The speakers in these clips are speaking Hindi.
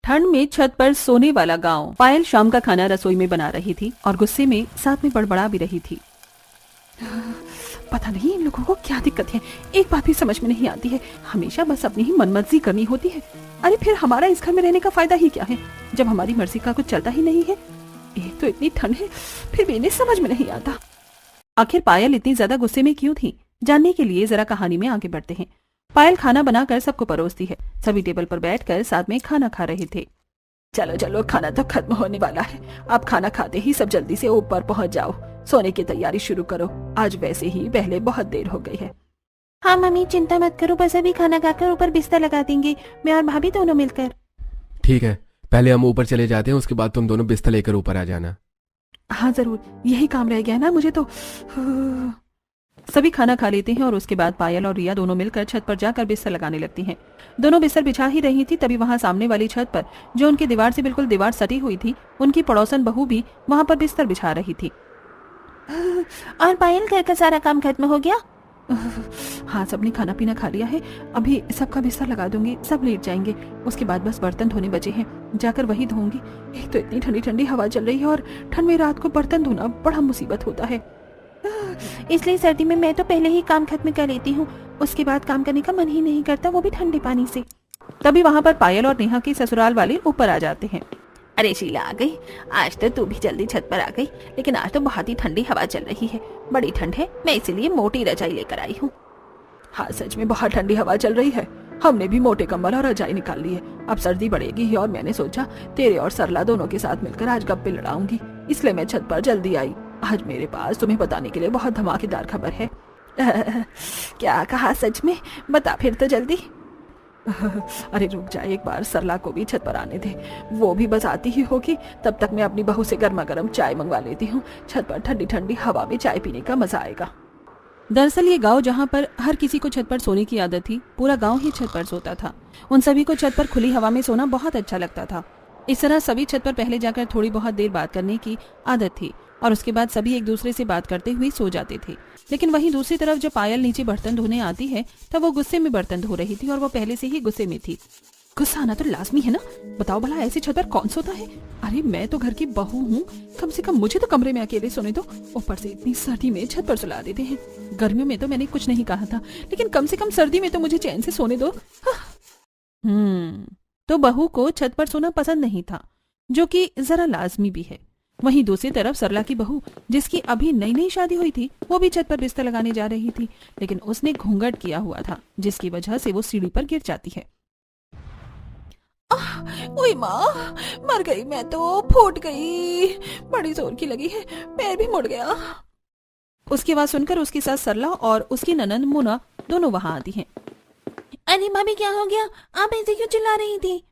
ठंड में छत पर सोने वाला गांव। पायल शाम का खाना रसोई में बना रही थी और गुस्से में साथ में बड़बड़ा भी रही थी। पता नहीं इन लोगों को क्या दिक्कत है, एक बात भी समझ में नहीं आती है। हमेशा बस अपनी ही मनमर्जी करनी होती है। अरे फिर हमारा इस घर में रहने का फायदा ही क्या है जब हमारी मर्जी का कुछ चलता ही नहीं है। एक तो इतनी ठंड है, फिर भी इन्हें समझ में नहीं आता। आखिर पायल इतनी ज्यादा गुस्से में क्यों थी, जानने के लिए जरा कहानी में आगे बढ़ते हैं। पायल खाना बनाकर सबको परोसती है। सभी टेबल पर बैठकर साथ में खाना खा रहे थे। चलो चलो, खाना तो खत्म होने वाला है। अब खाना खाते ही सब जल्दी से ऊपर पहुंच जाओ, सोने की तैयारी शुरू करो। आज वैसे ही पहले बहुत देर हो गई है। हाँ मम्मी, चिंता मत करो, बस अभी खाना खाकर ऊपर बिस्तर लगा देंगे, मैं और भाभी दोनों मिलकर। ठीक है, पहले हम ऊपर चले जाते हैं, उसके बाद तुम दोनों बिस्तर लेकर ऊपर आ जाना। हाँ जरूर, यही काम रह गया ना मुझे तो। सभी खाना खा लेते हैं और उसके बाद पायल और रिया दोनों मिलकर छत पर जाकर बिस्तर लगाने लगती हैं। दोनों बिस्तर बिछा ही रही थी, तभी वहां सामने वाली छत पर, जो उनकी दीवार से बिल्कुल दीवार सटी हुई थी, उनकी पड़ोसन बहू भी वहां पर बिस्तर बिछा रही थी। और पायल, घर का सारा काम खत्म हो गया? हाँ, सबने खाना पीना खा लिया है, अभी सबका बिस्तर लगा दूंगी, सब लेट जाएंगे। उसके बाद बस बर्तन धोने बचे हैं, जाकर वही धोऊंगी। एक तो इतनी ठंडी ठंडी हवा चल रही है और ठंड में रात को बर्तन धोना बड़ा मुसीबत होता है। इसलिए सर्दी में मैं तो पहले ही काम खत्म कर लेती हूँ, उसके बाद काम करने का मन ही नहीं करता, वो भी ठंडे पानी से। तभी वहां पर पायल और नेहा के ससुराल वाले ऊपर आ जाते हैं। अरे शीला आ गई, आज तो तू भी जल्दी छत पर आ गई, लेकिन आज तो बहुत ही ठंडी हवा चल रही है, बड़ी ठंड है, मैं इसीलिए मोटी रजाई लेकर आई हूँ। हाँ सच में बहुत ठंडी हवा चल रही है, हमने भी मोटे कंबल और रजाई निकाल ली है। अब सर्दी बढ़ेगी और मैंने सोचा तेरे और सरला दोनों के साथ मिलकर आज गप्पे लड़ाऊंगी, इसलिए मैं छत पर जल्दी आई। आज मेरे पास तुम्हें बताने के लिए बहुत धमाकेदार खबर है। क्या कहा, सच में? बता फिर तो जल्दी। अरे रुक जा, एक बार सरला को भी छत पर आने दे, वो भी बस आती ही होगी। तब तक मैं अपनी बहू से गर्मा गर्म चाय मंगवा लेती हूँ, छत पर ठंडी ठंडी हवा में चाय पीने का मजा आएगा। दरअसल ये गांव जहाँ पर हर किसी को छत पर सोने की आदत थी, पूरा गांव ही छत पर सोता था। उन सभी को छत पर खुली हवा में सोना बहुत अच्छा लगता था। इस तरह सभी छत पर पहले जाकर थोड़ी बहुत देर बात करने की आदत थी और उसके बाद सभी एक दूसरे से बात करते हुए सो जाते थे। लेकिन वहीं दूसरी तरफ जब पायल नीचे बर्तन धोने आती है तब वो गुस्से में बर्तन धो रही थी और वो पहले से ही गुस्से में थी। गुस्सा आना तो लाजमी है ना, बताओ भला ऐसी छत पर कौन सोता है। अरे मैं तो घर की बहू हूँ, कम से कम मुझे तो कमरे में अकेले सोने दो, ऊपर से इतनी सर्दी में छत पर सुला देते हैं। गर्मियों में तो मैंने कुछ नहीं कहा था, लेकिन कम से कम सर्दी में तो मुझे चैन से सोने दो। तो बहू को छत पर सोना पसंद नहीं था, जो कि जरा लाजमी भी है। वहीं दूसरी तरफ सरला की बहू, जिसकी अभी नई नई शादी हुई थी, वो भी छत पर बिस्तर लगाने जा रही थी, लेकिन उसने घूंघट किया हुआ था, जिसकी वजह से वो सीढ़ी पर गिर जाती है। ओए माँ, मर गई मैं तो, फूट गई, बड़ी जोर की लगी है, पैर भी मुड़ गया। उसकी आवाज सुनकर उसकी सास सरला और उसकी ननंद मुना दोनों वहां आती हैं। अरे भाभी, क्या हो गया? आप ऐसे क्यों चिल्ला रही थी?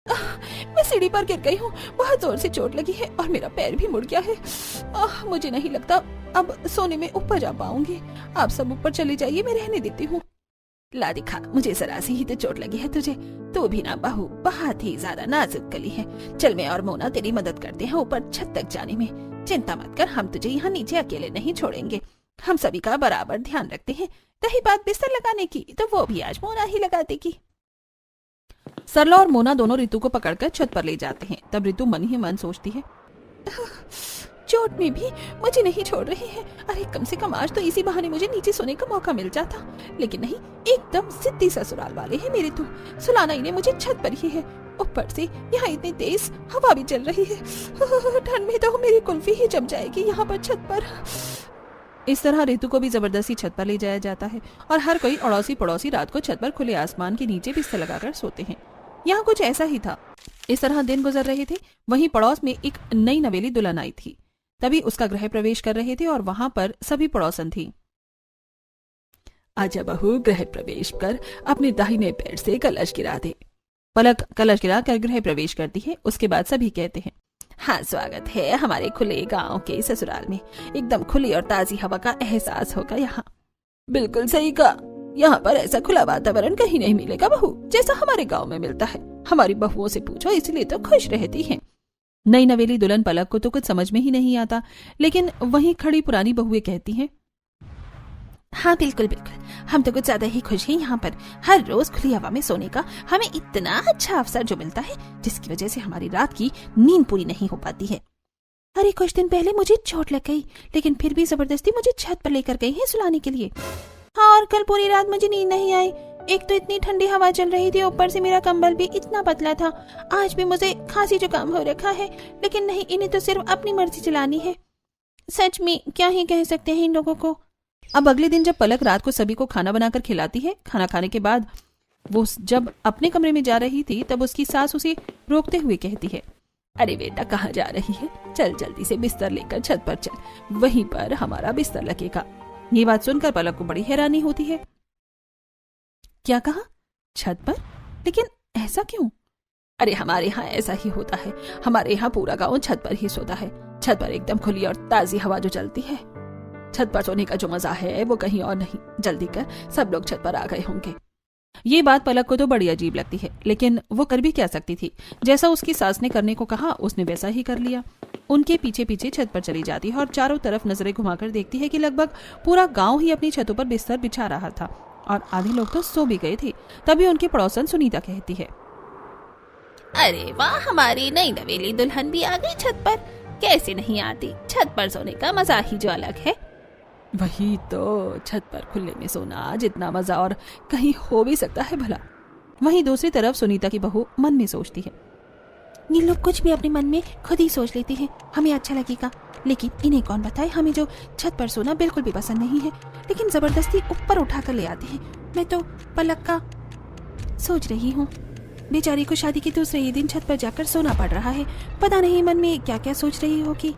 मैं सीढ़ी पर गिर गई हूँ, बहुत जोर से चोट लगी है और मेरा पैर भी मुड़ गया है। मुझे नहीं लगता अब सोने में ऊपर जा पाऊंगी, आप सब ऊपर चले जाइए, मैं रहने देती हूँ। ला दिखा, मुझे जरा सी ही तो चोट लगी है तुझे, तू भी ना बहू बहुत ही ज्यादा नाजुक कली है। चल मैं और मोना तेरी मदद करते हैं ऊपर छत तक जाने में, चिंता मत कर, हम तुझे यहाँ नीचे अकेले नहीं छोड़ेंगे, हम सभी का बराबर ध्यान रखते हैं। रही बात बिस्तर लगाने की, तो वो भी आज मोना ही लगा देगी। सरला और मोना दोनों रितु को पकड़कर छत पर ले जाते हैं। तब रितु मन ही मन सोचती है, चोट में भी मुझे नहीं छोड़ रही है। अरे कम से कम आज तो इसी बहाने मुझे नीचे सोने का मौका मिल जाता, लेकिन नहीं, एकदम जिद्दी ससुराल वाले हैं मेरे तो, सुलाना इन्हें मुझे छत पर ही है। ऊपर से यहाँ इतनी तेज हवा भी चल रही है, ठंड में तो मेरी कुल्फी ही जम जाएगी यहाँ पर छत पर। इस तरह रितु को भी जबरदस्ती छत पर ले जाया जाता है और हर कोई अड़ोसी पड़ोसी रात को छत पर खुले आसमान के नीचे बिस्तर लगाकर सोते हैं। यहाँ कुछ ऐसा ही था। इस तरह दिन गुजर रहे थे। वहीं पड़ोस में एक नई नवेली दुल्हन आई थी। तभी उसका गृह प्रवेश कर रहे थे और वहां पर सभी पड़ोसन थी। आजा बहू, गृह प्रवेश कर, अपने दाहिने पैर से कलश गिरा दे। पलक कलश गिरा कर गृह प्रवेश करती है। उसके बाद सभी कहते हैं, हाँ, स्वागत है हमारे खुले गांव के ससुराल में, एकदम खुली और ताजी हवा का एहसास होगा यहाँ। बिल्कुल सही कहा, यहाँ पर ऐसा खुला वातावरण कहीं नहीं मिलेगा बहू, जैसा हमारे गांव में मिलता है। हमारी बहुओं से पूछो, इसलिए तो खुश रहती हैं। नई नवेली दुल्हन पलक को तो कुछ समझ में ही नहीं आता, लेकिन वहीं खड़ी पुरानी बहुएं कहती हैं, हाँ बिल्कुल बिल्कुल, हम तो कुछ ज्यादा ही खुश हैं यहाँ पर। हर रोज खुली हवा में सोने का हमें इतना अच्छा अवसर जो मिलता है, जिसकी वजह से हमारी रात की नींद पूरी नहीं हो पाती है। अरे कुछ दिन पहले मुझे चोट लग गई, लेकिन फिर भी जबरदस्ती मुझे छत पर लेकर गई है सुलाने के लिए। हाँ, और कल पूरी रात मुझे नींद नहीं आई। एक तो इतनी ठंडी हवा चल रही थी, ऊपर से मेरा कंबल भी इतना पतला था। आज भी मुझे खांसी जुकाम हो रखा है, लेकिन नहीं, इन्हें तो सिर्फ अपनी मर्जी चलानी है। सच में क्या ही कह सकते हैं इन लोगों को। अब अगले दिन जब पलक रात को सभी को खाना बनाकर खिलाती है, खाना खाने के बाद वो जब अपने कमरे में जा रही थी, तब उसकी सास उसे रोकते हुए कहती है, अरे बेटा कहाँ जा रही है, चल जल्दी से बिस्तर लेकर छत पर चल, वहीं पर हमारा बिस्तर लगेगा। ये बात सुनकर पलक को बड़ी हैरानी होती है। क्या कहा, छत पर? लेकिन ऐसा क्यों? अरे हमारे यहाँ ऐसा ही होता है, हमारे यहाँ पूरा गांव छत पर ही सोता है। छत पर एकदम खुली और ताजी हवा जो चलती है, छत पर सोने का जो मजा है वो कहीं और नहीं। जल्दी कर, सब लोग छत पर आ गए होंगे। ये बात पलक को तो बड़ी अजीब लगती है, लेकिन वो कर भी क्या सकती थी। जैसा उसकी सास ने करने को कहा, उसने वैसा ही कर लिया। उनके पीछे पीछे छत पर चली जाती है और चारों तरफ नजरें घुमाकर देखती है कि लगभग पूरा गांव ही अपनी छतों पर बिस्तर बिछा रहा था और आधे लोग तो सो भी गए थे। तभी उनकी पड़ोसन सुनीता कहती है, अरे वाह, हमारी नई नवेली दुल्हन भी आ गई छत पर। कैसे नहीं आती, छत पर सोने का मजा ही जो अलग है। वही तो, छत पर खुले में सोना जितना मजा और कहीं हो भी सकता है भला। वहीं दूसरी तरफ सुनीता की बहू मन में सोचती है, ये लोग कुछ भी अपने मन में खुद ही सोच लेते हैं, हमें अच्छा लगेगा, लेकिन इन्हें कौन बताए हमें जो छत पर सोना बिल्कुल भी पसंद नहीं है, लेकिन जबरदस्ती ऊपर उठाकर ले आते हैं। मैं तो पलक का सोच रही हूँ, बेचारी को शादी के दूसरे ही दिन छत पर जाकर सोना पड़ रहा है। पता नहीं मन में क्या क्या सोच रही होगी।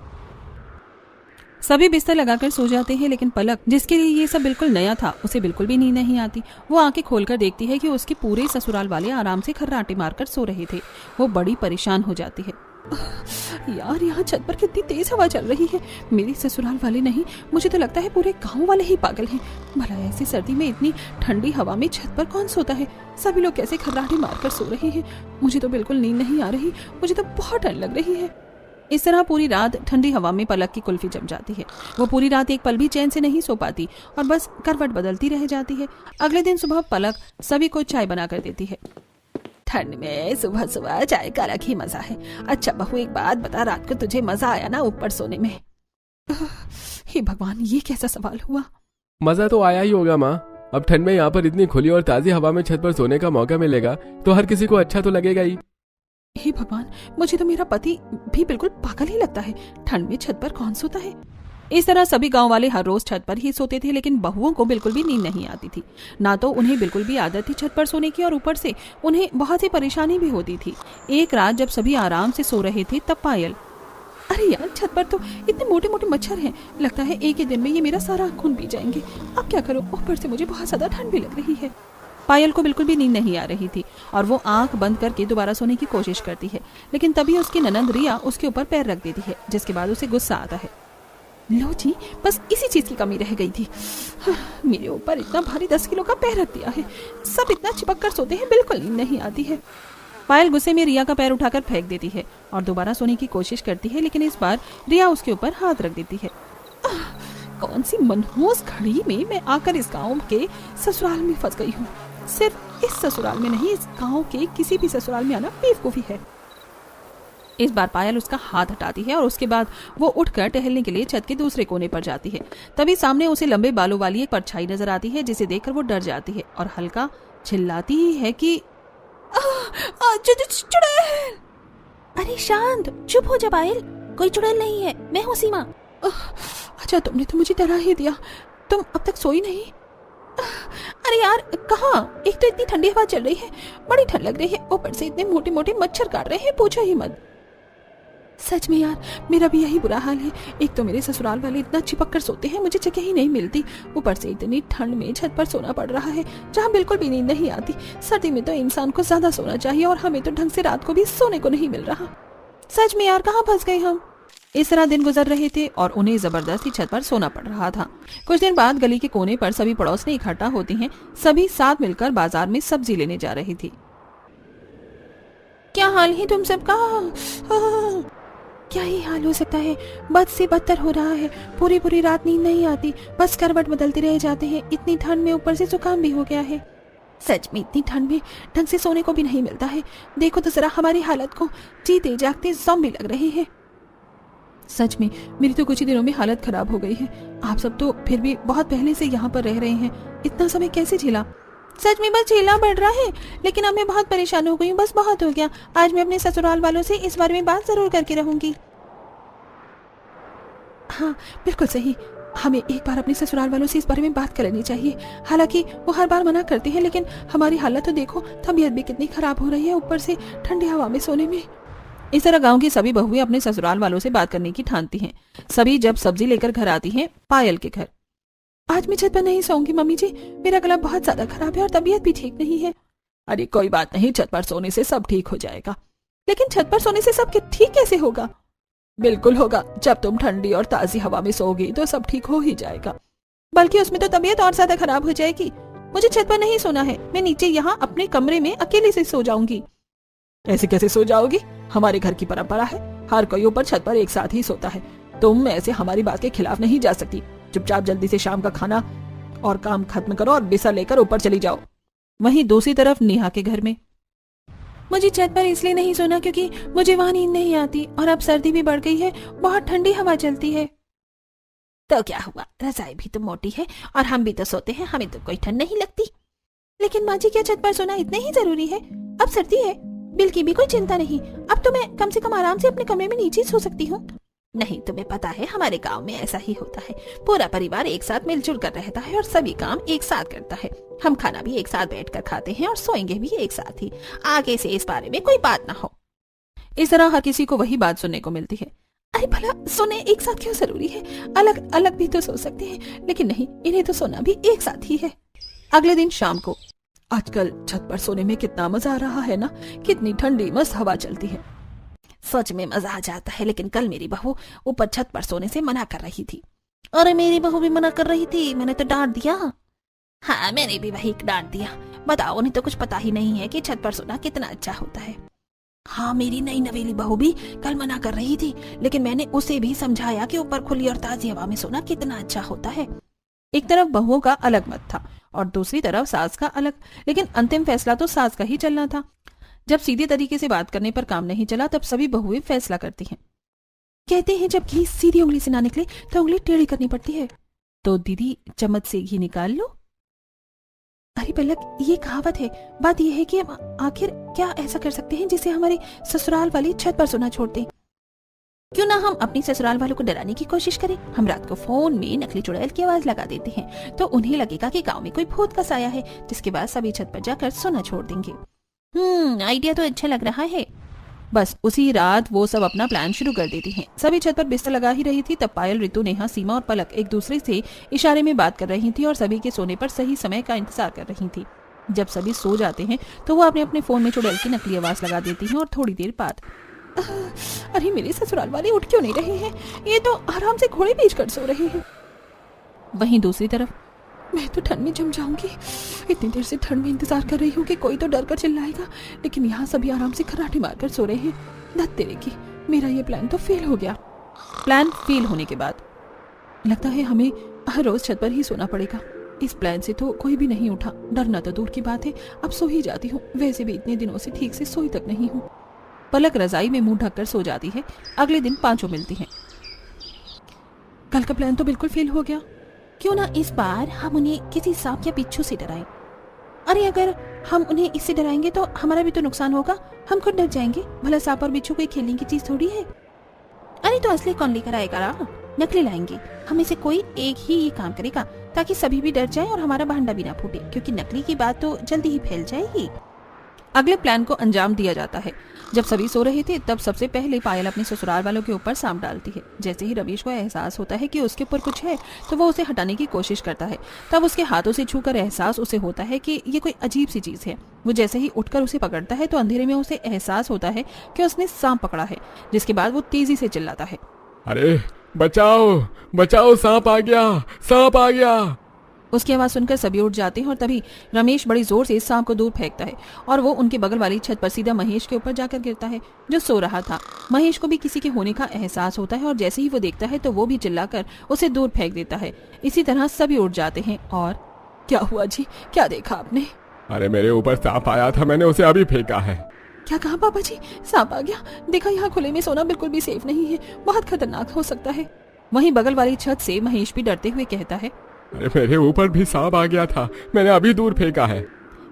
सभी बिस्तर लगाकर सो जाते हैं, लेकिन पलक, जिसके लिए ये सब बिल्कुल नया था, उसे बिल्कुल भी नींद नहीं आती। वो आंखें खोलकर देखती है कि उसके पूरे ससुराल वाले आराम से खर्राटे मारकर सो रहे थे। वो बड़ी परेशान हो जाती है। यार, यहाँ छत पर कितनी तेज हवा चल रही है। मेरे ससुराल वाले नहीं, मुझे तो लगता है पूरे गांव वाले ही पागल हैं। भला ऐसी सर्दी में इतनी ठंडी हवा में छत पर कौन सोता है? सभी लोग कैसे खर्राटे मारकर सो रहे हैं? मुझे तो बिल्कुल नींद नहीं आ रही, मुझे तो बहुत ठंड लग रही है। इस तरह पूरी रात ठंडी हवा में पलक की कुल्फी जम जाती है। वो पूरी रात एक पल भी चैन से नहीं सो पाती और बस करवट बदलती रह जाती है। अगले दिन सुबह पलक सभी को चाय बनाकर देती है। ठंड में सुबह सुबह चाय का अलग ही मजा है। अच्छा बहू, एक बात बता, रात को तुझे मजा आया ना ऊपर सोने में? हे भगवान, ये कैसा सवाल हुआ? मजा तो आया ही होगा माँ। अब ठंड में यहाँ पर इतनी खुली और ताजी हवा में छत पर सोने का मौका मिलेगा तो हर किसी को अच्छा तो लगेगा ही। हे भगवान, मुझे तो मेरा पति भी बिल्कुल पागल ही लगता है। ठंड में छत पर कौन सोता है? इस तरह सभी गांव वाले हर रोज छत पर ही सोते थे, लेकिन बहुओं को बिल्कुल भी नींद नहीं आती थी। ना तो उन्हें बिल्कुल भी आदत थी छत पर सोने की, और ऊपर से उन्हें बहुत सी परेशानी भी होती थी। एक रात जब सभी आराम से सो रहे थे, तब पायल, अरे यार, छत पर तो इतने मोटे मोटे मच्छर हैं, लगता है एक ही दिन में ये मेरा सारा खून पी जाएंगे। अब क्या करूं? ऊपर से मुझे बहुत ज्यादा ठंड भी लग रही है। पायल को बिल्कुल भी नींद नहीं आ रही थी और वो आंख बंद करके दोबारा सोने की कोशिश करती है, लेकिन तभी उसकी ननंद रिया उसके ऊपर पैर रख देती है, जिसके बाद उसे गुस्सा आता है। लो जी, बस इसी चीज की कमी रह गई थी। मेरे ऊपर इतना भारी 10 किलो का पैर रख दिया है। सब इतना चिपक कर सोते हैं, बिल्कुल नींद नहीं आती है। पायल गुस्से में रिया का पैर उठाकर फेंक देती है और दोबारा सोने की कोशिश करती है, लेकिन इस बार रिया उसके ऊपर हाथ रख देती है। कौन सी मनहूस घड़ी में मैं आकर इस गांव के ससुराल में फंस गई हूँ। सिर्फ इस ससुराल में नहीं, इस गांव के किसी भी ससुराल में आना बेवकूफी है। इस बार पायल उसका हाथ हटाती है और उसके बाद वो उठकर टहलने के लिए छत के दूसरे कोने पर जाती है। तभी सामने उसे लंबे बालों वाली एक परछाई नजर आती है, जिसे देखकर वो डर जाती है और हल्का चिल्लाती ही है कि चुड़ैल। अरे शांत, चुप हो जा पायल, कोई चुड़ैल नहीं है, मैं हूँ सीमा। अच्छा, तुमने तो मुझे डरा ही दिया। तुम अब तक सोई नहीं? अरे यार, कहाँ? एक तो इतनी ठंडी हवा चल रही है, बड़ी ठंड लग रही है, ऊपर से इतने मोटे मोटे मच्छर काट रहे हैं, पूछो ही मत। सच में यार, मेरा भी यही बुरा हाल है। एक तो मेरे ससुराल वाले इतना चिपक कर सोते हैं, मुझे जगह ही नहीं मिलती। ऊपर से इतनी ठंड में छत पर सोना पड़ रहा है, जहाँ बिल्कुल भी नींद नहीं आती। सर्दी में तो इंसान को ज्यादा सोना चाहिए और हमें तो ढंग से रात को भी सोने को नहीं मिल रहा। सच में यार, कहाँ फंस गए हम? इस तरह दिन गुजर रहे थे और उन्हें जबरदस्ती छत पर सोना पड़ रहा था। कुछ दिन बाद गली के कोने पर सभी पड़ोसने इकट्ठा होती हैं। सभी साथ मिलकर बाजार में सब्जी लेने जा रही थी। क्या हाल है तुम सबका? क्या ही हाल हो सकता है, बद से बदतर हो रहा है। पूरी पूरी रात नींद नहीं आती, बस करवट बदलते रह जाते हैं। इतनी ठंड में ऊपर से जुकाम भी हो गया है। सच में इतनी ठंड में ढंग से सोने को भी नहीं मिलता है। देखो तो जरा हमारी हालत को, जीते जागते ज़ॉम्बी लग रहे हैं। सच में मेरी तो कुछ ही दिनों में हालत खराब हो गई है। आप सब तो फिर भी बहुत पहले से यहाँ पर रह रहे हैं, इतना समय कैसे झेला? सच में बस झेलना पड़ रहा है, लेकिन अब मैं बहुत परेशान हो गई हूँ। बस बहुत हो गया। आज मैं अपने ससुराल वालों से इस बारे में बात जरूर करके रहूंगी। हाँ बिल्कुल सही, हमें एक बार अपने ससुराल वालों से इस बारे में बात कर लेनी चाहिए। हालांकि वो हर बार मना करते हैं, लेकिन हमारी हालत तो देखो, तबीयत भी कितनी खराब हो रही है, ऊपर से ठंडी हवा में सोने में। इस तरह गांव की सभी बहुएं अपने ससुराल वालों से बात करने की ठानती हैं। सभी जब सब्जी लेकर घर आती हैं पायल के घर। आज मैं छत पर नहीं सोऊंगी मम्मी जी, मेरा गला बहुत ज्यादा खराब है और तबीयत भी ठीक नहीं है। अरे कोई बात नहीं, छत पर सोने से सब ठीक हो जाएगा। लेकिन छत पर सोने से सब ठीक कैसे होगा? बिल्कुल होगा, जब तुम ठंडी और ताजी हवा में सोओगी तो सब ठीक हो ही जाएगा। बल्कि उसमें तो तबीयत और ज्यादा खराब हो जाएगी। मुझे छत पर नहीं सोना है, मैं नीचे यहाँ अपने कमरे में अकेले से सो जाऊंगी। ऐसे कैसे सो जाओगी? हमारे घर की परंपरा है, हर कोई ऊपर छत पर एक साथ ही सोता है। तुम ऐसे हमारी बात के खिलाफ नहीं जा सकती। चुपचाप जल्दी से शाम का खाना और काम खत्म करो और बिस्तर लेकर ऊपर चली जाओ। वहीं दूसरी तरफ नेहा के घर में, मुझे छत पर इसलिए नहीं सोना क्योंकि मुझे वहां नींद नहीं आती और अब सर्दी भी बढ़ गई है, बहुत ठंडी हवा चलती है। तो क्या हुआ, रजाई भी तो मोटी है और हम भी तो सोते हैं, हमें तो कोई ठंड नहीं लगती। लेकिन माँ जी क्या छत पर सोना इतना ही जरूरी है? अब सर्दी है, बिल की भी कोई चिंता नहीं। अब तो मैं कम से कम आराम से अपने कमरे में नीचे सो सकती हूँ। नहीं, तुम्हें पता है हमारे गांव में ऐसा ही होता है। पूरा परिवार एक साथ मिलजुल कर रहता है और सभी काम एक साथ करता है। हम खाना भी एक साथ बैठकर खाते हैं और सोएंगे भी एक साथ ही। आगे से इस बारे में कोई बात ना हो। इस तरह हर किसी को वही बात सुनने को मिलती है। अरे भला सोने एक साथ क्यों जरूरी है? अलग अलग भी तो सो सकते हैं, लेकिन नहीं, इन्हें तो सोना भी एक साथ ही है। अगले दिन शाम को, आजकल छत पर सोने में कितना मजा आ रहा है ना, कितनी ठंडी मस्त हवा चलती है। सच में मजा आ जाता है, लेकिन कल मेरी बहू ऊपर छत पर सोने से मना कर रही थी। अरे मेरी बहू भी मना कर रही थी, मैंने तो डांट दिया। हाँ मैंने भी वही डांट दिया। बताओ, उन्हें तो कुछ पता ही नहीं है कि छत पर सोना कितना अच्छा होता है। हाँ मेरी नई नवेली बहू भी कल मना कर रही थी, लेकिन मैंने उसे भी समझाया कि ऊपर खुली और ताजी हवा में सोना कितना अच्छा होता है। एक तरफ बहुओं का अलग मत था और दूसरी तरफ सास का अलग, लेकिन अंतिम फैसला तो सास का ही चलना था। जब सीधे तरीके से बात करने पर काम नहीं चला, तब सभी बहुएं फैसला करती हैं। कहते हैं जब घी सीधी उंगली से ना निकले तो उंगली टेढ़ी करनी पड़ती है। तो दीदी चम्मच से घी निकाल लो। अरे पलक, ये कहावत है। बात यह है कि हम आखिर क्या ऐसा कर सकते हैं जिससे हमारे ससुराल वाले छत पर सोना छोड़ दें? क्यों ना हम अपनी ससुराल वालों को डराने की कोशिश करें। हम रात को फोन में नकली चुड़ैल की आवाज लगा देते हैं, तो उन्हें लगेगा कि गांव में कोई भूत का साया है, जिसके बाद सभी छत पर जाकर सोना छोड़ देंगे। आइडिया तो अच्छा लग रहा है। बस उसी रात वो सब अपना प्लान शुरू कर देती हैं। सभी छत पर बिस्तर लगा ही रही थी, तब पायल, ऋतु, नेहा, सीमा और पलक एक दूसरे से इशारे में बात कर रही थी और सभी के सोने पर सही समय का इंतजार कर रही थी। जब सभी सो जाते हैं तो वो अपने अपने फोन में चुड़ैल की नकली आवाज लगा देती हैं और थोड़ी देर बाद, अरे मेरे ससुराल वाले उठ क्यों नहीं रहे हैं? ये तो आराम से घोड़े बेच कर सो रहे हैं। वहीं दूसरी तरफ, मैं तो ठंड में जम जाऊंगी। इतनी देर से ठंड में इंतजार कर रही हूँ कि कोई तो डर कर चिल्लाएगा, लेकिन यहाँ सभी आराम से खर्राटे मारकर सो रहे हैं। धत तेरे की, मेरा ये प्लान तो फेल हो गया। प्लान फेल होने के बाद लगता है हमें हर रोज छत पर ही सोना पड़ेगा। इस प्लान से तो कोई भी नहीं उठा। डरना तो दूर की बात है, अब सो ही जाती हूँ। वैसे भी इतने दिनों से ठीक से सोई तक नहीं हूँ। पलक रजाई में मुंह ढककर सो जाती है। अगले दिन पांचों मिलती हैं। कल का प्लान तो बिल्कुल फेल हो गया। क्यों ना इस बार हम उन्हें किसी सांप या बिच्छू से डराएं। अरे अगर हम उन्हें इससे डराएंगे तो हमारा भी तो नुकसान होगा। हम खुद डर जाएंगे। भला सांप और बिच्छू कोई खेलने की चीज थोड़ी है। अरे तो असली कौन लेकर आएगा? ना नकली लाएंगे। हम में से कोई एक ही ये काम करेगा ताकि सभी भी डर जाएं और हमारा भांडा भी ना फूटे, क्योंकि नकली की बात तो जल्दी ही फैल जाएगी। अगले प्लान को अंजाम दिया जाता है। जब सभी सो रहे थे तब सबसे पहले पायल अपने ससुराल वालों के ऊपर सांप डालती है। जैसे ही रमेश को एहसास होता है कि उसके ऊपर कुछ है तो वो उसे हटाने की कोशिश करता है। तब उसके हाथों से छूकर एहसास उसे होता है कि ये कोई अजीब सी चीज है। वो जैसे ही उठकर उसे पकड़ता है तो अंधेरे में उसे एहसास होता है कि उसने सांप पकड़ा है। जिसके बाद वो तेजी से चिल्लाता है, अरे बचाओ बचाओ, सांप आ गया, सांप आ गया। उसकी आवाज सुनकर सभी उठ जाते हैं और तभी रमेश बड़ी जोर से सांप को दूर फेंकता है और वो उनके बगल वाली छत पर सीधा महेश के ऊपर जाकर गिरता है, जो सो रहा था। महेश को भी किसी के होने का एहसास होता है और जैसे ही वो देखता है तो वो भी चिल्लाकर उसे दूर फेंक देता है। इसी तरह सभी उठ जाते हैं। और क्या हुआ जी, क्या देखा आपने? अरे मेरे ऊपर सांप आया था, मैंने उसे अभी फेंका है। क्या कहा पापा जी? सांप आ गया? देखा, यहाँ खुले में सोना बिल्कुल भी सेफ नहीं है, बहुत खतरनाक हो सकता है। वहीं बगल वाली छत से महेश भी डरते हुए कहता है, अरे मेरे ऊपर भी सांप आ गया था, मैंने अभी दूर फेंका है।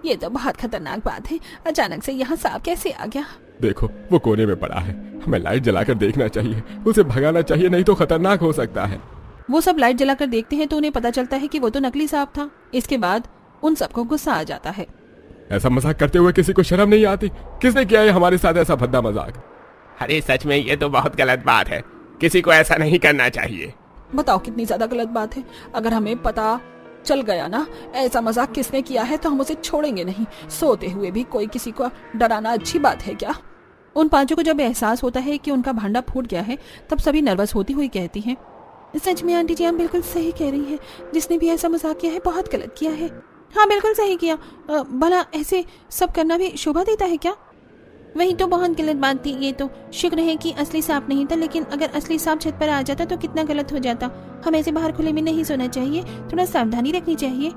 ये तो बहुत खतरनाक बात है, अचानक से यहाँ सांप कैसे आ गया? देखो वो कोने में पड़ा है, हमें लाइट जलाकर देखना चाहिए, उसे भगाना चाहिए, नहीं तो खतरनाक हो सकता है। वो सब लाइट जलाकर देखते हैं तो उन्हें पता चलता है कि वो तो नकली सांप था। इसके बाद उन सबको गुस्सा आ जाता है। ऐसा मजाक करते हुए किसी को शर्म नहीं आती? किसने किया है हमारे साथ ऐसा भद्दा मजाक? अरे सच में ये तो बहुत गलत बात है, किसी को ऐसा नहीं करना चाहिए। बताओ कितनी ज्यादा गलत बात है। अगर हमें पता चल गया ना ऐसा मजाक किसने किया है तो हम उसे छोड़ेंगे नहीं। सोते हुए भी कोई किसी को डराना अच्छी बात है क्या? उन पांचों को जब एहसास होता है कि उनका भांडा फूट गया है तब सभी नर्वस होती हुई कहती हैं, सच में आंटी जी आप बिल्कुल सही कह रही हैं, जिसने भी ऐसा मजाक किया है बहुत गलत किया है। हाँ बिल्कुल सही किया। भला ऐसे सब करना भी शोभा देता है क्या? वही तो बहुत गलत बात थी। ये तो शुक्र है कि असली सांप नहीं था, लेकिन अगर असली सांप छत पर आ जाता तो कितना गलत हो जाता। हमें ऐसे बाहर खुले में नहीं सोना चाहिए, थोड़ा सावधानी रखनी चाहिए।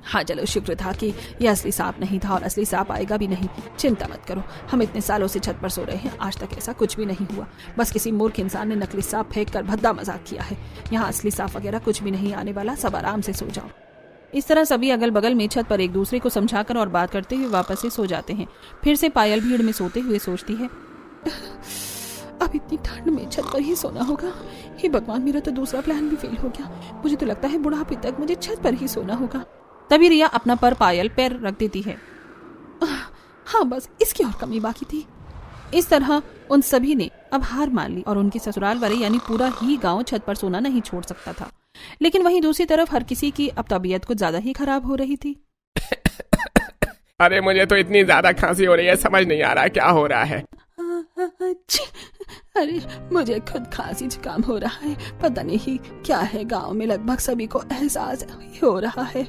हाँ चलो, शुक्र था कि ये असली सांप नहीं था और असली सांप आएगा भी नहीं। चिंता मत करो, हम इतने सालों से छत पर सो रहे हैं, आज तक ऐसा कुछ भी नहीं हुआ। बस किसी मूर्ख इंसान ने नकली सांप फेंक कर भद्दा मजाक किया है। यहाँ असली सांप वगैरह कुछ भी नहीं आने वाला, सब आराम से सो जाओ। इस तरह सभी अगल बगल में छत पर एक दूसरे को समझाकर और बात करते हुए वापस से सो जाते हैं। फिर से पायल भीड़ में सोते हुए सोचती है, अब इतनी ठंड में छत पर ही सोना होगा। हे भगवान, मेरा तो दूसरा प्लान भी फेल हो गया। मुझे तो लगता है बुढ़ापे तक मुझे छत पर ही सोना होगा। तभी रिया अपना पायल पैर रख देती है। हाँ बस इसकी और कमी बाकी थी। इस तरह उन सभी ने अब हार मान ली और उनके ससुराल वाले यानी पूरा ही गांव छत पर सोना नहीं छोड़ सकता था। लेकिन वहीं दूसरी तरफ हर किसी की अब तबीयत कुछ ज्यादा ही खराब हो रही थी। अरे मुझे तो इतनी ज्यादा खांसी हो रही है, समझ नहीं आ रहा क्या हो रहा है। अरे मुझे खुद खांसी जुकाम हो रहा है, पता नहीं क्या है। गांव में लगभग सभी को एहसास हो रहा है।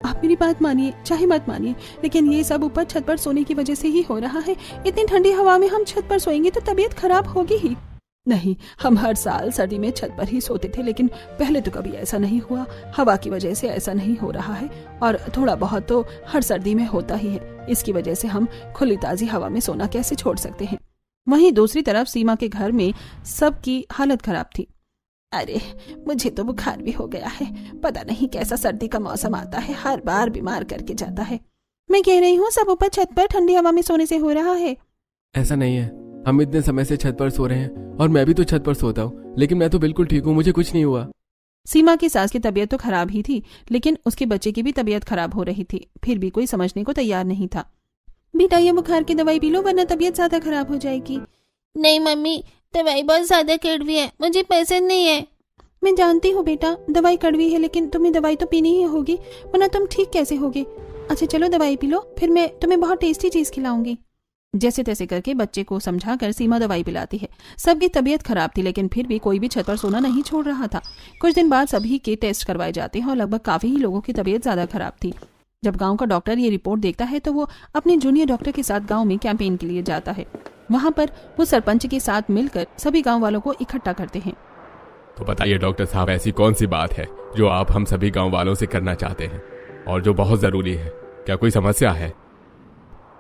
आप मेरी बात मानिए, चाहे मत मानिए, लेकिन ये सब ऊपर छत पर सोने की वजह से ही हो रहा है। इतनी ठंडी हवा में हम छत पर सोएंगे तो तबीयत खराब होगी ही। नहीं, हम हर साल सर्दी में छत पर ही सोते थे, लेकिन पहले तो कभी ऐसा नहीं हुआ। हवा की वजह से ऐसा नहीं हो रहा है और थोड़ा बहुत तो हर सर्दी में होता ही है। इसकी वजह से हम खुली ताजी हवा में सोना कैसे छोड़ सकते हैं। वहीं दूसरी तरफ सीमा के घर में सबकी हालत खराब थी। अरे मुझे तो बुखार भी हो गया है, पता नहीं कैसा सर्दी का मौसम आता है, हर बार बीमार करके जाता है। मैं कह रही हूँ सब ऊपर छत पर ठंडी हवा में सोने से हो रहा है। ऐसा नहीं है, हम इतने समय से छत पर सो रहे हैं और मैं भी तो छत पर सोता हूँ, लेकिन मैं तो बिल्कुल ठीक हूँ, मुझे कुछ नहीं हुआ। सीमा की सास की तबीयत तो खराब ही थी, लेकिन उसके बच्चे की भी तबीयत खराब हो रही थी। फिर भी कोई समझने को तैयार नहीं था। बेटा ये बुखार की दवाई पी लो वरना तबीयत ज्यादा खराब हो जाएगी। नहीं मम्मी, दवाई बहुत ज्यादा कड़वी है, मुझे पसंद नहीं है। मैं जानती हूँ बेटा, दवाई कड़वी है, लेकिन तुम्हें दवाई तो पीनी ही होगी, वरना तुम ठीक कैसे होगे। अच्छा चलो दवाई पी लो, फिर मैं तुम्हें बहुत टेस्टी चीज खिलाऊंगी। जैसे तैसे करके बच्चे को समझाकर सीमा दवाई पिलाती है। सबकी तबीयत खराब थी, लेकिन फिर भी कोई भी छत पर सोना नहीं छोड़ रहा था। कुछ दिन बाद सभी के टेस्ट करवाए जाते हैं और लगभग काफी ही लोगों की तबीयत ज्यादा खराब थी। जब गांव का डॉक्टर ये रिपोर्ट देखता है तो वो अपने जूनियर डॉक्टर के साथ गांव में कैंपेन के लिए जाता है। वहां पर वो सरपंच के साथ मिलकर सभी गांव वालों को इकट्ठा करते हैं। तो बताइए डॉक्टर साहब, ऐसी कौन सी बात है जो आप हम सभी गांव वालों से करना चाहते हैं और जो बहुत जरूरी है? क्या कोई समस्या है?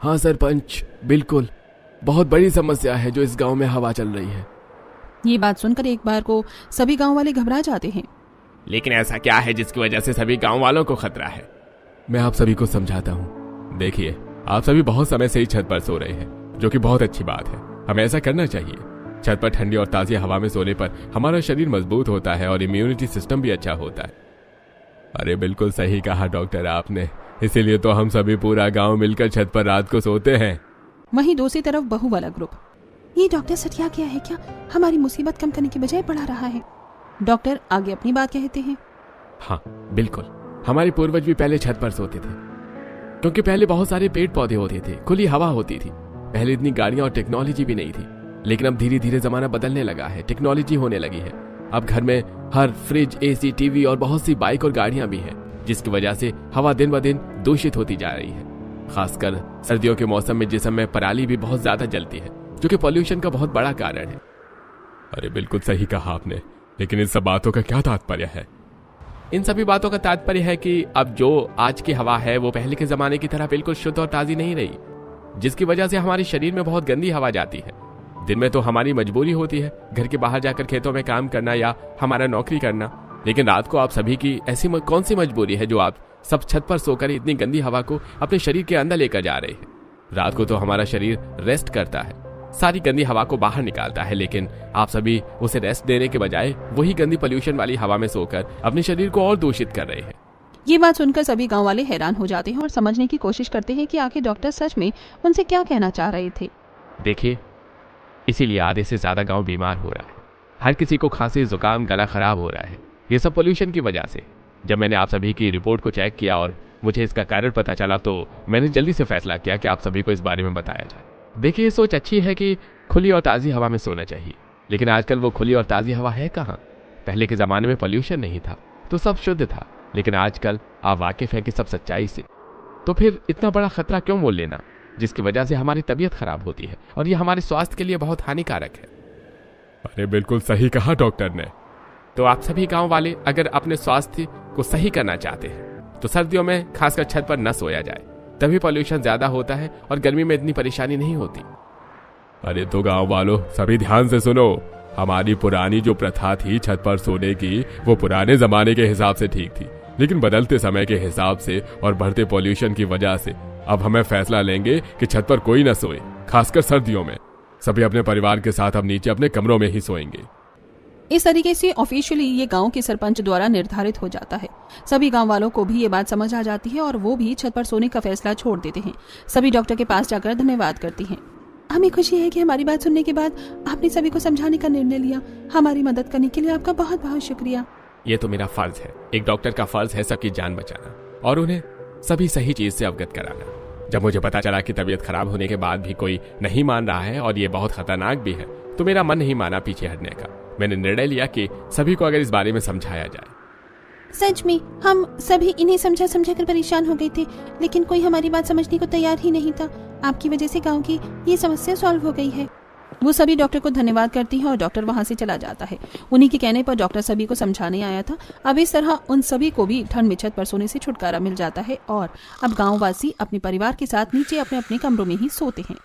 हाँ सरपंच, बिल्कुल बहुत बड़ी समस्या है जो इस गांव में हवा चल रही है। ये बात सुनकर एक बार को सभी गांव वाले घबरा जाते हैं। लेकिन ऐसा क्या है जिसकी वजह से सभी गांव वालों को खतरा है? मैं आप सभी को समझाता हूँ। देखिए, आप सभी बहुत समय से ही छत पर सो रहे हैं, जो कि बहुत अच्छी बात है। हमें ऐसा करना चाहिए। छत पर ठंडी और ताज़ी हवा में सोने पर हमारा शरीर मजबूत होता है और इम्यूनिटी सिस्टम भी अच्छा होता है। अरे बिल्कुल सही कहा डॉक्टर आपने, इसीलिए तो हम सभी पूरा गांव मिलकर छत पर रात को सोते हैं। वहीं दूसरी तरफ बहू वाला ग्रुप, ये डॉक्टर सटिया क्या है क्या? हमारी मुसीबत कम करने की बजाय बढ़ा रहा है। डॉक्टर आगे अपनी बात कहते हैं। हाँ बिल्कुल, हमारे पूर्वज भी पहले छत पर सोते थे, क्योंकि पहले बहुत सारे पेड़ पौधे होते थे, खुली हवा होती थी। पहले इतनी गाड़ियां और टेक्नोलॉजी भी नहीं थी, लेकिन अब धीरे धीरे जमाना बदलने लगा है, टेक्नोलॉजी होने लगी है। अब घर में हर फ्रिज, एसी, टीवी और बहुत सी बाइक और गाड़ियां भी हैं, जिसकी वजह से हवा दिन ब दिन दूषित होती जा रही है। खासकर सर्दियों के मौसम में जिस्म में पराली भी बहुत ज्यादा जलती है, जो कि पॉल्यूशन का बहुत बड़ा कारण है। अरे बिल्कुल सही कहा आपने, लेकिन इन सब बातों का क्या तात्पर्य है? इन सभी बातों का तात्पर्य है कि अब जो आज की हवा है वो पहले के जमाने की तरह बिल्कुल शुद्ध और ताजी नहीं रही, जिसकी वजह से हमारे शरीर में बहुत गंदी हवा जाती है। दिन में तो हमारी मजबूरी होती है घर के बाहर जाकर खेतों में काम करना या हमारा नौकरी करना, लेकिन रात को आप सभी की ऐसी कौन सी मजबूरी है जो आप सब छत पर सोकर इतनी गंदी हवा को अपने शरीर के अंदर लेकर जा रहे हैं। रात को तो हमारा शरीर रेस्ट करता है, सारी गंदी हवा को बाहर निकालता है, लेकिन आप सभी उसे रेस्ट देने के बजाय वही गंदी पोल्यूशन वाली हवा में सोकर अपने शरीर को और दूषित कर रहे हैं। ये बात सुनकर सभी गांव वाले हैरान हो जाते हैं और समझने की कोशिश करते हैं कि आखिर डॉक्टर सच में उनसे क्या कहना चाह रहे थे। देखिए, इसीलिए आधे से ज्यादा गांव बीमार हो रहा है। हर किसी को खांसी, जुकाम, गला खराब हो रहा है, ये सब पोल्यूशन की वजह से। जब मैंने आप सभी की रिपोर्ट को चेक किया और मुझे इसका कारण पता चला तो मैंने जल्दी से फैसला किया कि आप सभी को इस बारे में बताया जाए। देखिए, ये सोच अच्छी है कि खुली और ताज़ी हवा में सोना चाहिए, लेकिन आजकल वो खुली और ताज़ी हवा है कहाँ। पहले के ज़माने में पोल्यूशन नहीं था तो सब शुद्ध था, लेकिन आजकल आप वाकिफ़ हैं कि सब सच्चाई से। तो फिर इतना बड़ा खतरा क्यों मोल लेना, जिसकी वजह से हमारी तबीयत खराब होती है और ये हमारे स्वास्थ्य के लिए बहुत हानिकारक है। अरे बिल्कुल सही कहा डॉक्टर ने। तो आप सभी गांव वाले अगर अपने स्वास्थ्य को सही करना चाहते हैं तो सर्दियों में खासकर छत पर न सोया जाए, तभी पॉल्यूशन ज्यादा होता है और गर्मी में इतनी परेशानी नहीं होती। अरे तो गांव वालों सभी ध्यान से सुनो, हमारी पुरानी जो प्रथा थी छत पर सोने की, वो पुराने जमाने के हिसाब से ठीक थी, लेकिन बदलते समय के हिसाब से और बढ़ते पॉल्यूशन की वजह से अब हमें फैसला लेंगे कि छत पर कोई न सोए। खासकर सर्दियों में सभी अपने परिवार के साथ अब नीचे अपने कमरों में ही सोएंगे। इस तरीके से ऑफिशियली ये गांव के सरपंच द्वारा निर्धारित हो जाता है। सभी गांव वालों को भी ये बात समझ आ जाती है और वो भी छत पर सोने का फैसला छोड़ देते हैं। सभी डॉक्टर के पास जाकर धन्यवाद करती हैं। हमें खुशी है कि हमारी बात सुनने के बाद आपने सभी को समझाने का निर्णय लिया। हमारी मदद करने के लिए आपका बहुत बहुत शुक्रिया। ये तो मेरा फर्ज है, एक डॉक्टर का फर्ज है सबकी जान बचाना और उन्हें सभी सही चीज से अवगत कराना। जब मुझे पता चला कि तबीयत खराब होने के बाद भी कोई नहीं मान रहा है और ये बहुत खतरनाक भी है, तो मेरा मन नहीं माना पीछे हटने का। मैंने निर्णय लिया कि सभी को अगर इस बारे में समझाया जाए। सच में हम सभी इन्हें समझा कर परेशान हो गए थे, लेकिन कोई हमारी बात समझने को तैयार ही नहीं था। आपकी वजह से गांव की ये समस्या सॉल्व हो गई है। वो सभी डॉक्टर को धन्यवाद करती हैं और डॉक्टर वहां से चला जाता है। उन्हीं के कहने पर डॉक्टर सभी को समझाने आया था। अब इस तरह उन सभी को भी ठंड में छत पर सोने से छुटकारा मिल जाता है और अब गाँववासी अपने परिवार के साथ नीचे अपने अपने कमरों में ही सोते हैं।